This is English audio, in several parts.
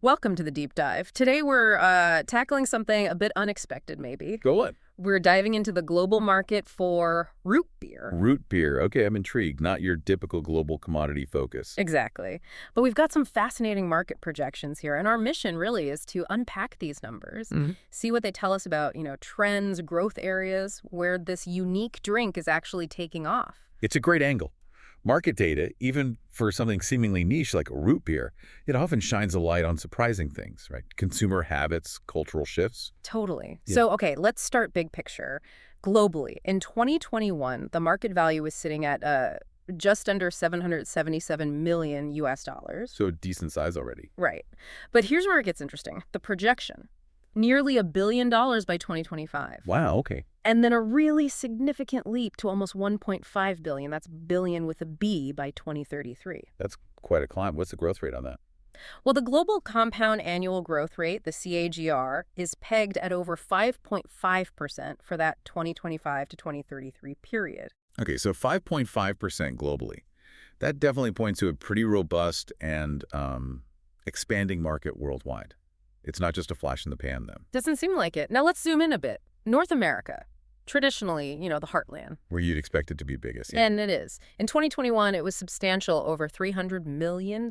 Welcome to the deep dive. Today we're tackling something a bit unexpected, maybe. Go on. We're diving into the global market for root beer. Root beer. Okay, I'm intrigued. Not your typical global commodity focus. Exactly. But we've got some fascinating market projections here, and our mission really is to unpack these numbers, see what they tell us about, trends, growth areas, where this unique drink is actually taking off. It's a great angle. Market data, even for something seemingly niche like root beer, it often shines a light on surprising things, right? Consumer habits, cultural shifts. Totally. Yeah. So, okay, let's start big picture. Globally, in 2021, the market value was sitting at just under 777 million US dollars. So decent size already. Right. But here's where it gets interesting. The projection. Nearly $1 billion by 2025. Wow, okay. And then a really significant leap to almost 1.5 billion. That's billion with a B by 2033. That's quite a climb. What's the growth rate on that? Well, the global compound annual growth rate, the CAGR, is pegged at over 5.5% for that 2025 to 2033 period. Okay, so 5.5% globally. That definitely points to a pretty robust and expanding market worldwide. It's not just a flash in the pan, then. Doesn't seem like it. Now let's zoom in a bit. North America. Traditionally, the heartland. Where you'd expect it to be biggest. Yeah. And it is. In 2021, it was substantial, over $300 million.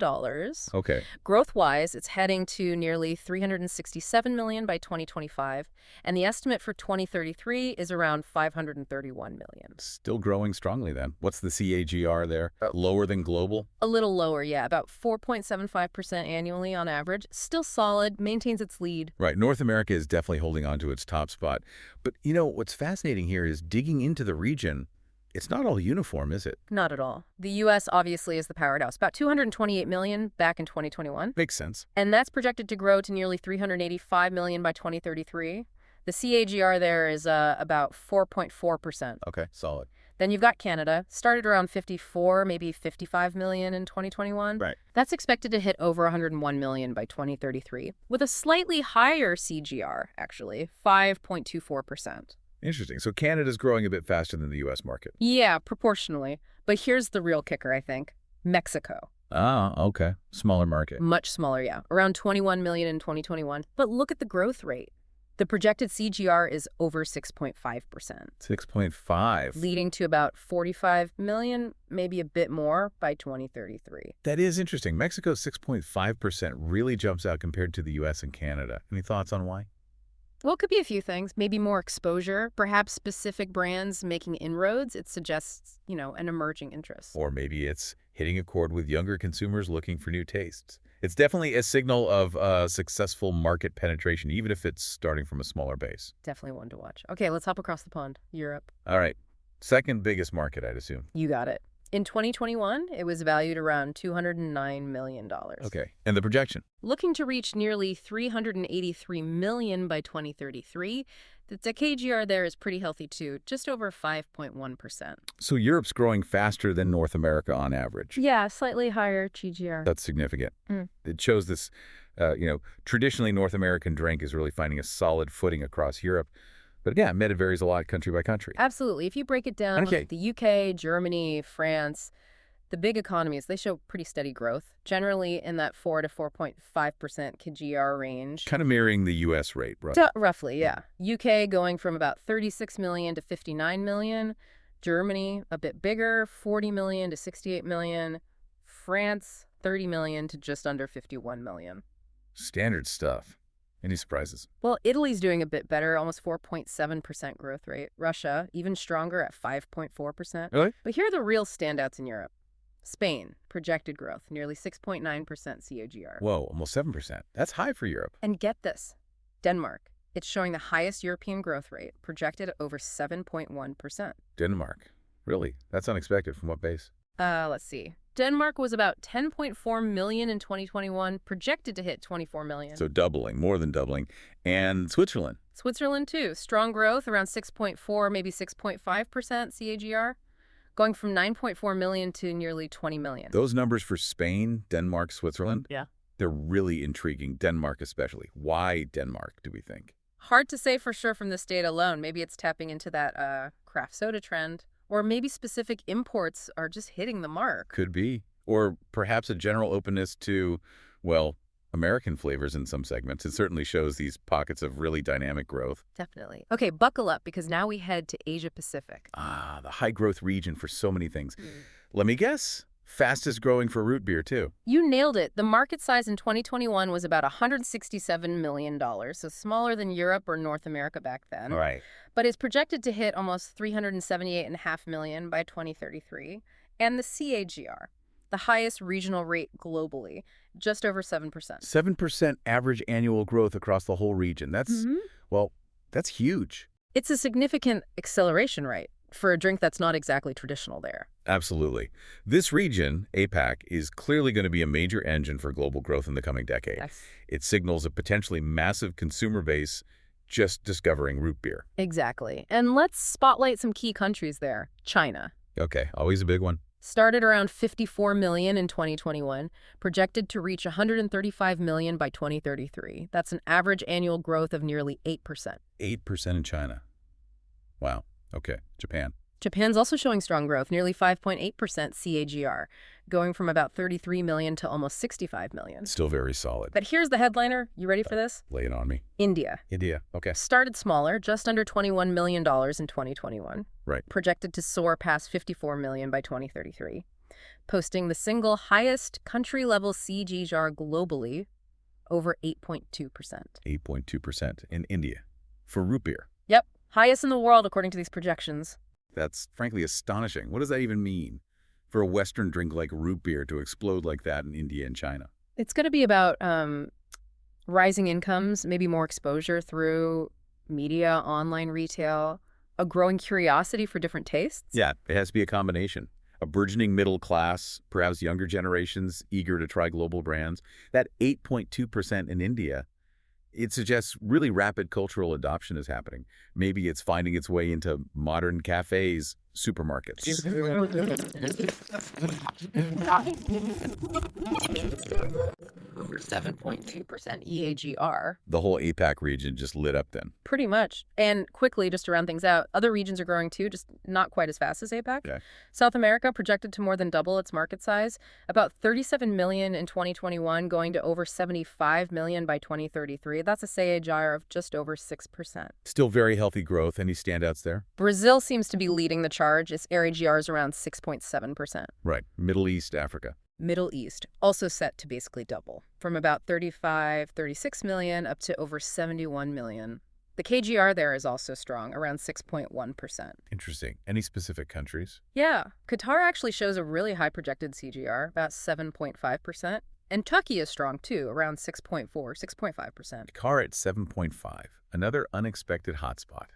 Okay. Growth-wise, it's heading to nearly $367 million by 2025, and the estimate for 2033 is around $531 million. Still growing strongly, then. What's the CAGR there? Lower than global? A little lower, yeah, about 4.75% annually on average. Still solid, maintains its lead. Right. North America is definitely holding on to its top spot. But, what's fascinating here is digging into the region. It's not all uniform, is it? Not at all. The U.S. obviously is the powerhouse, about $228 million back in 2021. Makes sense. And that's projected to grow to nearly $385 million by 2033. The CAGR there is about 4.4%. Okay, solid. Then you've got Canada, started around 54, maybe 55 million in 2021. Right. That's expected to hit over 101 million by 2033, with a slightly higher CGR, actually, 5.24%. Interesting. So Canada's growing a bit faster than the U.S. market. Yeah, proportionally. But here's the real kicker, I think. Mexico. Ah, okay. Smaller market. Much smaller, yeah. Around 21 million in 2021. But look at the growth rate. The projected CGR is over 6.5%. 6.5. Leading to about 45 million, maybe a bit more, by 2033. That is interesting. Mexico's 6.5% really jumps out compared to the U.S. and Canada. Any thoughts on why? Well, it could be a few things. Maybe more exposure, perhaps specific brands making inroads. It suggests, an emerging interest. Or maybe it's hitting a chord with younger consumers looking for new tastes. It's definitely a signal of successful market penetration, even if it's starting from a smaller base. Definitely one to watch. Okay, let's hop across the pond. Europe. All right. Second biggest market, I'd assume. You got it. In 2021, it was valued around $209 million. Okay. And the projection? Looking to reach nearly $383 million by 2033. The CAGR there is pretty healthy, too, just over 5.1%. So Europe's growing faster than North America on average. Yeah, slightly higher CGR. That's significant. It shows this, traditionally North American drink is really finding a solid footing across Europe. But again, it varies a lot country by country. Absolutely. If you break it down, Okay. the UK, Germany, France, the big economies, they show pretty steady growth, generally in that 4 to 4.5% CAGR range. Kind of mirroring the U.S. rate, right? Roughly, yeah. UK going from about 36 million to 59 million. Germany, a bit bigger, 40 million to 68 million. France, 30 million to just under 51 million. Standard stuff. Any surprises? Well, Italy's doing a bit better, almost 4.7% growth rate. Russia, even stronger at 5.4%. Really? But here are the real standouts in Europe. Spain, projected growth, nearly 6.9% CAGR. Whoa, almost 7%. That's high for Europe. And get this, Denmark. It's showing the highest European growth rate, projected at over 7.1%. Denmark. Really? That's unexpected. From what base? Let's see. Denmark was about 10.4 million in 2021, projected to hit 24 million. So doubling, more than doubling. And Switzerland? Switzerland, too. Strong growth, around 6.4, maybe 6.5% CAGR, going from 9.4 million to nearly 20 million. Those numbers for Spain, Denmark, Switzerland? Yeah. They're really intriguing, Denmark especially. Why Denmark, do we think? Hard to say for sure from this data alone. Maybe it's tapping into that craft soda trend. Or maybe specific imports are just hitting the mark. Could be. Or perhaps a general openness to, well, American flavors in some segments. It certainly shows these pockets of really dynamic growth. Definitely. Okay, buckle up because now we head to Asia Pacific. Ah, the high-growth region for so many things. Mm. Let me guess. Fastest growing for root beer, too. You nailed it. The market size in 2021 was about $167 million, so smaller than Europe or North America back then. All right. But is projected to hit almost $378.5 million by 2033. And the CAGR, the highest regional rate globally, just over 7%. 7% average annual growth across the whole region. Well, that's huge. It's a significant acceleration rate for a drink that's not exactly traditional there. Absolutely. This region, APAC, is clearly going to be a major engine for global growth in the coming decade. Yes. It signals a potentially massive consumer base just discovering root beer. Exactly. And let's spotlight some key countries there. China. Okay, always a big one. Started around 54 million in 2021, projected to reach 135 million by 2033. That's an average annual growth of nearly 8%. 8% in China. Wow. Okay, Japan. Japan's also showing strong growth, nearly 5.8% CAGR, going from about 33 million to almost 65 million. Still very solid. But here's the headliner. You ready for this? Lay it on me. India. India, okay. Started smaller, just under $21 million in 2021. Right. Projected to soar past 54 million by 2033, posting the single highest country-level CAGR globally, over 8.2%. 8.2% in India for root beer. Yep, highest in the world according to these projections. That's frankly astonishing. What does that even mean for a Western drink like root beer to explode like that in India and China? It's going to be about rising incomes, maybe more exposure through media, online retail, a growing curiosity for different tastes. Yeah, it has to be a combination. A burgeoning middle class, perhaps younger generations eager to try global brands. That 8.2% in India, it suggests really rapid cultural adoption is happening. Maybe it's finding its way into modern cafes, supermarkets. Over 7.2% EAGR. The whole APAC region just lit up then. Pretty much. And quickly, just to round things out, other regions are growing too, just not quite as fast as APAC. Okay. South America projected to more than double its market size, about 37 million in 2021, going to over 75 million by 2033. That's a CAGR of just over 6%. Still very healthy growth. Any standouts there? Brazil seems to be leading the charge. Its AGR is around 6.7%. Right. Middle East, Africa. Middle East, also set to basically double, from about 36 million up to over 71 million. The KGR there is also strong, around 6.1%. Interesting. Any specific countries? Yeah, Qatar actually shows a really high projected CGR, about 7.5%. And Turkey is strong too, around 6.5%. Qatar at 7.5. Another unexpected hotspot.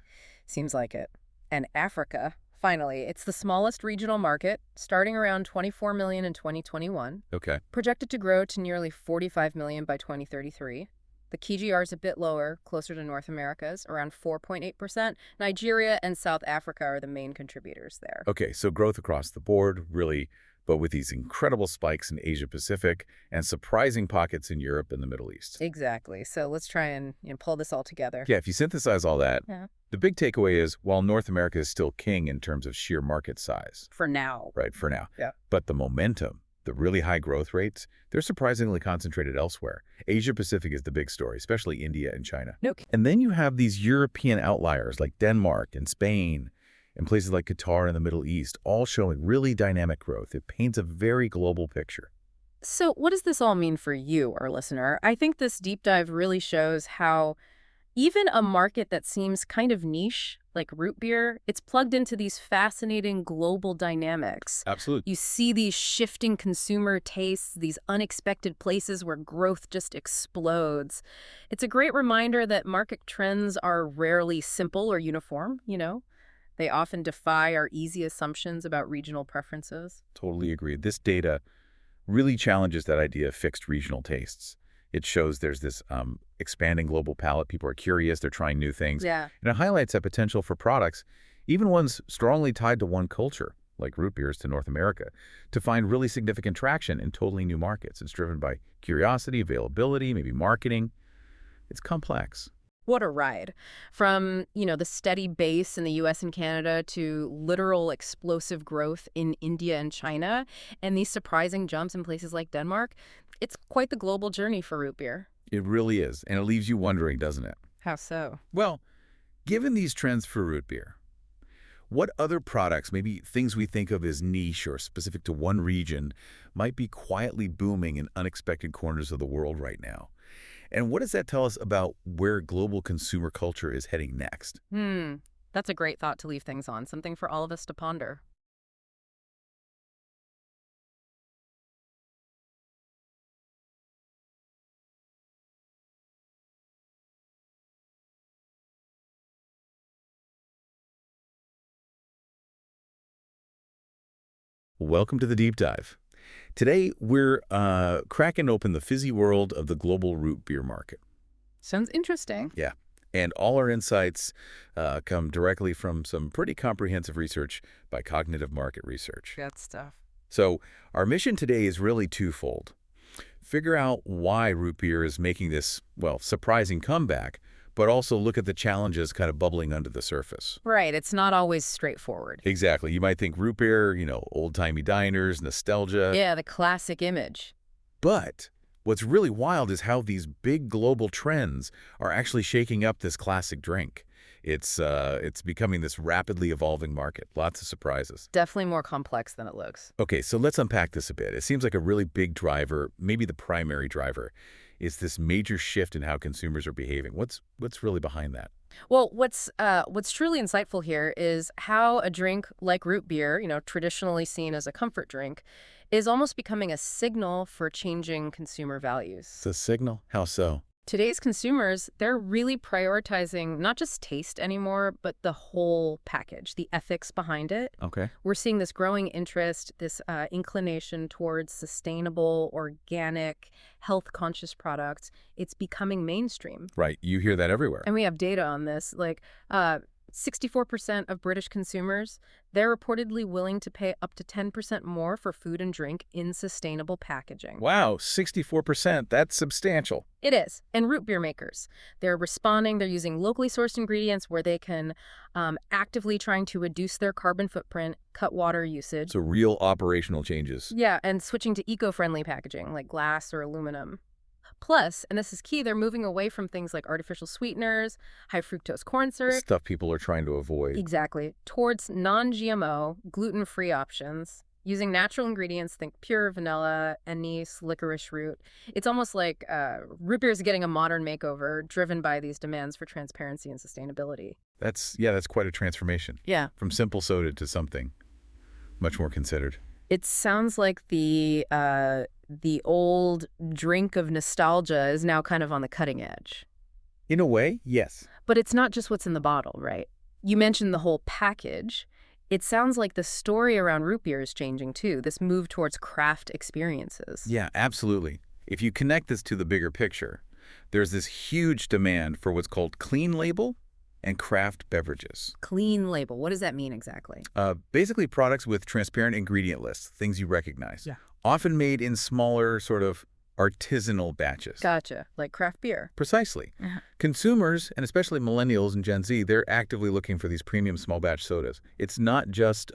Seems like it. And Africa, finally, it's the smallest regional market, starting around 24 million in 2021. Okay. Projected to grow to nearly 45 million by 2033. The KGR is a bit lower, closer to North America's, around 4.8%. Nigeria and South Africa are the main contributors there. Okay, so growth across the board, really, but with these incredible spikes in Asia Pacific and surprising pockets in Europe and the Middle East. Exactly. So let's try and pull this all together. Yeah, if you synthesize all that, the big takeaway is while North America is still king in terms of sheer market size. For now. Right, for now. Yeah. But the momentum, the really high growth rates, they're surprisingly concentrated elsewhere. Asia Pacific is the big story, especially India and China. Okay. And then you have these European outliers like Denmark and Spain and places like Qatar and the Middle East, all showing really dynamic growth. It paints a very global picture. So what does this all mean for you, our listener? I think this deep dive really shows how even a market that seems kind of niche, like root beer, it's plugged into these fascinating global dynamics. Absolutely. You see these shifting consumer tastes, these unexpected places where growth just explodes. It's a great reminder that market trends are rarely simple or uniform, you know? They often defy our easy assumptions about regional preferences. Totally agree. This data really challenges that idea of fixed regional tastes. It shows there's this expanding global palate. People are curious. They're trying new things. Yeah. And it highlights that potential for products, even ones strongly tied to one culture, like root beers to North America, to find really significant traction in totally new markets. It's driven by curiosity, availability, maybe marketing. It's complex. What a ride. From, the steady base in the US and Canada to literal explosive growth in India and China, and these surprising jumps in places like Denmark. It's quite the global journey for root beer. It really is, and it leaves you wondering, doesn't it? How so? Well, given these trends for root beer, what other products, maybe things we think of as niche or specific to one region, might be quietly booming in unexpected corners of the world right now? And what does that tell us about where global consumer culture is heading next? That's a great thought to leave things on, something for all of us to ponder. Welcome to the Deep Dive. Today, we're cracking open the fizzy world of the global root beer market. Sounds interesting. Yeah. And all our insights come directly from some pretty comprehensive research by Cognitive Market Research. Good stuff. So our mission today is really twofold. Figure out why root beer is making this, well, surprising comeback, but also look at the challenges kind of bubbling under the surface. Right, it's not always straightforward. Exactly. You might think root beer, old-timey diners, nostalgia. Yeah, the classic image. But what's really wild is how these big global trends are actually shaking up this classic drink. It's becoming this rapidly evolving market. Lots of surprises. Definitely more complex than it looks. Okay, so let's unpack this a bit. It seems like a really big driver, maybe the primary driver, is this major shift in how consumers are behaving. What's really behind that? Well, what's truly insightful here is how a drink like root beer, traditionally seen as a comfort drink, is almost becoming a signal for changing consumer values. It's a signal? How so? Today's consumers, they're really prioritizing not just taste anymore, but the whole package, the ethics behind it. Okay. We're seeing this growing interest, this inclination towards sustainable, organic, health-conscious products. It's becoming mainstream. Right. You hear that everywhere. And we have data on this. 64% of British consumers, they're reportedly willing to pay up to 10% more for food and drink in sustainable packaging. Wow, 64%. That's substantial. It is. And root beer makers, they're responding. They're using locally sourced ingredients where they can actively trying to reduce their carbon footprint, cut water usage. So real operational changes. Yeah, and switching to eco-friendly packaging like glass or aluminum. Plus, and this is key, they're moving away from things like artificial sweeteners, high fructose corn syrup. Stuff people are trying to avoid. Exactly. Towards non-GMO, gluten-free options. Using natural ingredients, think pure vanilla, anise, licorice root. It's almost like root beer is getting a modern makeover driven by these demands for transparency and sustainability. That's quite a transformation. Yeah. From simple soda to something much more considered. It sounds like the old drink of nostalgia is now kind of on the cutting edge. In a way, yes. But it's not just what's in the bottle, right? You mentioned the whole package. It sounds like the story around root beer is changing too, this move towards craft experiences. Yeah, absolutely. If you connect this to the bigger picture, there's this huge demand for what's called clean label and craft beverages. Clean label. What does that mean exactly? Basically products with transparent ingredient lists, things you recognize. Yeah. Often made in smaller, sort of artisanal batches. Gotcha. Like craft beer. Precisely. Consumers, and especially millennials and Gen Z, they're actively looking for these premium small batch sodas. It's not just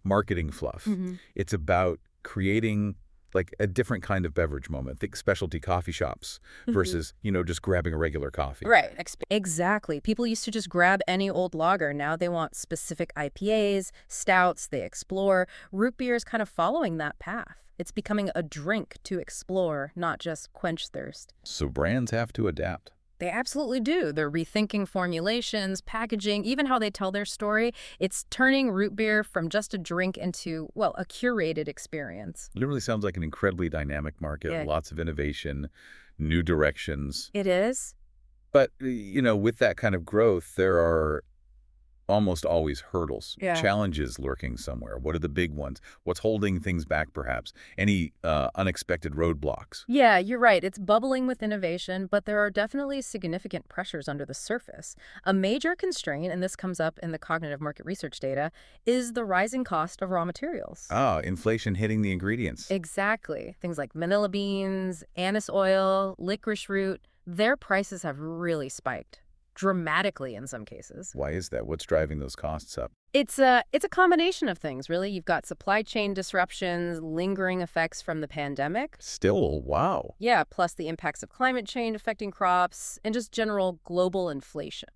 marketing fluff. It's about creating like a different kind of beverage moment. Think specialty coffee shops versus, just grabbing a regular coffee. Right. Exactly. People used to just grab any old lager. Now they want specific IPAs, stouts, they explore. Root beer is kind of following that path. It's becoming a drink to explore, not just quench thirst. So brands have to adapt. They absolutely do. They're rethinking formulations, packaging, even how they tell their story. It's turning root beer from just a drink into, well, a curated experience. Literally sounds like an incredibly dynamic market, Yeah. Lots of innovation, new directions. It is? But, with that kind of growth, there are almost always hurdles, Yeah. challenges lurking somewhere. What are the big ones? What's holding things back, perhaps? Any unexpected roadblocks? Yeah, you're right. It's bubbling with innovation, but there are definitely significant pressures under the surface. A major constraint, and this comes up in the cognitive market research data, is the rising cost of raw materials. Inflation hitting the ingredients. Exactly. Things like vanilla beans, anise oil, licorice root, their prices have really spiked. Dramatically in some cases. Why is that? What's driving those costs up? It's a combination of things, really. You've got supply chain disruptions, lingering effects from the pandemic. Still, wow. Yeah, plus the impacts of climate change affecting crops and just general global inflation.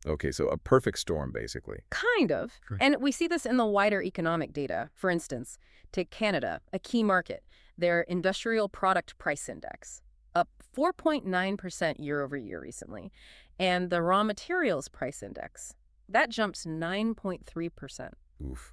Okay, so a perfect storm, basically. Kind of. Right. And we see this in the wider economic data. For instance, take Canada, a key market, their industrial product price index, up 4.9% year over year recently. And the raw materials price index, that jumps 9.3%. Oof.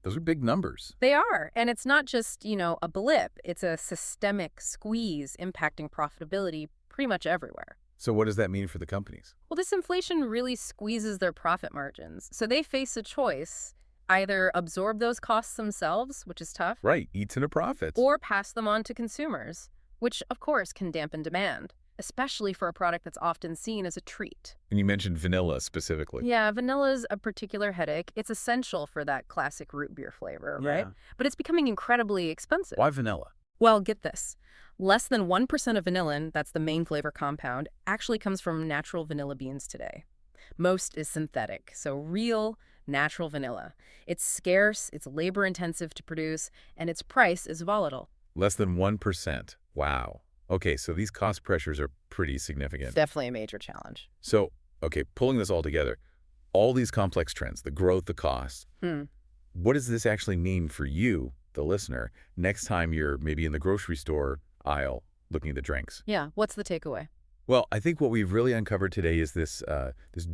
Those are big numbers. They are. And it's not just, a blip. It's a systemic squeeze impacting profitability pretty much everywhere. So what does that mean for the companies? Well, this inflation really squeezes their profit margins. So they face a choice: either absorb those costs themselves, which is tough, Right, eats into profits. or pass them on to consumers, which, of course, can dampen demand, especially for a product that's often seen as a treat. And you mentioned vanilla specifically. Yeah, vanilla's a particular headache. It's essential for that classic root beer flavor, right? Yeah. But it's becoming incredibly expensive. Why vanilla? Well, get this. Less than 1% of vanillin, that's the main flavor compound, actually comes from natural vanilla beans today. Most is synthetic, so real, natural vanilla. It's scarce, it's labor-intensive to produce, and its price is volatile. Less than 1%. Wow. Okay, so these cost pressures are pretty significant. Definitely a major challenge. So, okay, pulling this all together, all these complex trends, the growth, the cost, what does this actually mean for you, the listener, next time you're maybe in the grocery store aisle looking at the drinks? Yeah, what's the takeaway? Well, I think what we've really uncovered today is this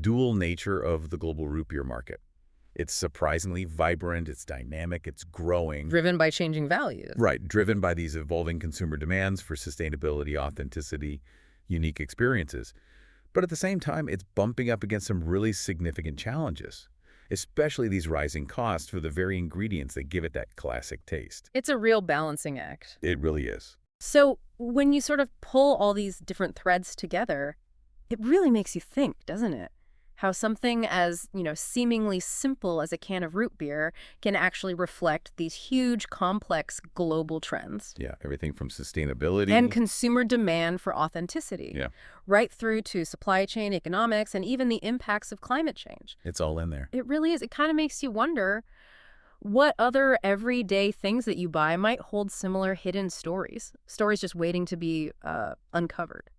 dual nature of the global root beer market. It's surprisingly vibrant, it's dynamic, it's growing. Driven by changing values. Right, driven by these evolving consumer demands for sustainability, authenticity, unique experiences. But at the same time, it's bumping up against some really significant challenges, especially these rising costs for the very ingredients that give it that classic taste. It's a real balancing act. It really is. So when you sort of pull all these different threads together, it really makes you think, doesn't it? How something as, seemingly simple as a can of root beer can actually reflect these huge, complex global trends. Yeah, everything from sustainability. And consumer demand for authenticity. Yeah. Right through to supply chain economics and even the impacts of climate change. It's all in there. It really is. It kind of makes you wonder what other everyday things that you buy might hold similar hidden stories. Stories just waiting to be uncovered.